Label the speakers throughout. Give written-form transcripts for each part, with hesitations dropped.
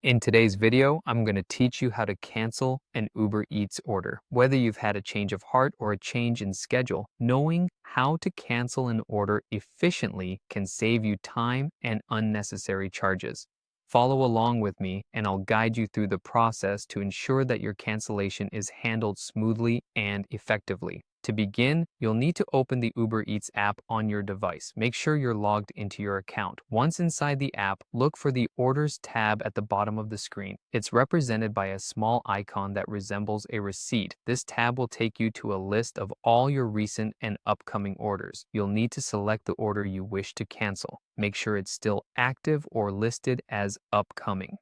Speaker 1: In today's video, I'm going to teach you how to cancel an Uber Eats order. Whether you've had a change of heart or a change in schedule, knowing how to cancel an order efficiently can save you time and unnecessary charges. Follow along with me and I'll guide you through the process to ensure that your cancellation is handled smoothly and effectively. To begin, you'll need to open the Uber Eats app on your device. Make sure you're logged into your account. Once inside the app, look for the Orders tab at the bottom of the screen. It's represented by a small icon that resembles a receipt. This tab will take you to a list of all your recent and upcoming orders. You'll need to select the order you wish to cancel. Make sure it's still active or listed as upcoming.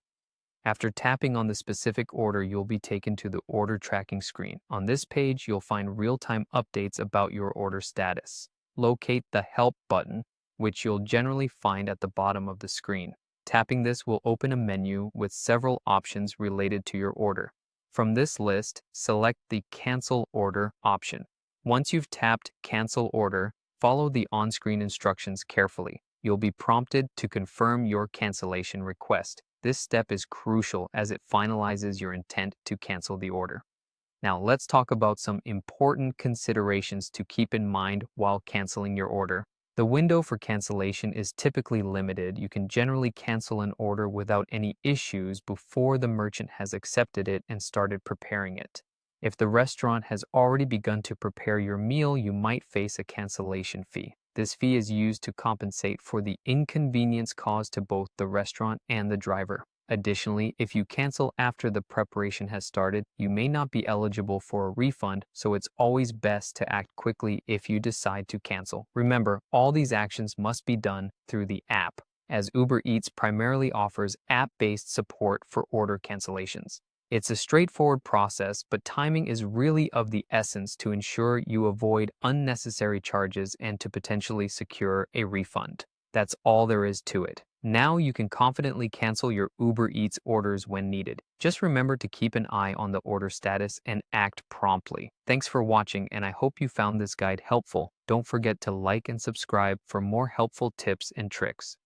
Speaker 1: After tapping on the specific order, you'll be taken to the order tracking screen. On this page, you'll find real-time updates about your order status. Locate the Help button, which you'll generally find at the bottom of the screen. Tapping this will open a menu with several options related to your order. From this list, select the Cancel Order option. Once you've tapped Cancel Order, follow the on-screen instructions carefully. You'll be prompted to confirm your cancellation request. This step is crucial as it finalizes your intent to cancel the order. Now let's talk about some important considerations to keep in mind while canceling your order. The window for cancellation is typically limited. You can generally cancel an order without any issues before the merchant has accepted it and started preparing it. If the restaurant has already begun to prepare your meal, you might face a cancellation fee. This fee is used to compensate for the inconvenience caused to both the restaurant and the driver. Additionally, if you cancel after the preparation has started, you may not be eligible for a refund, so it's always best to act quickly if you decide to cancel. Remember, all these actions must be done through the app, as Uber Eats primarily offers app-based support for order cancellations. It's a straightforward process, but timing is really of the essence to ensure you avoid unnecessary charges and to potentially secure a refund. That's all there is to it. Now you can confidently cancel your Uber Eats orders when needed. Just remember to keep an eye on the order status and act promptly. Thanks for watching, and I hope you found this guide helpful. Don't forget to like and subscribe for more helpful tips and tricks.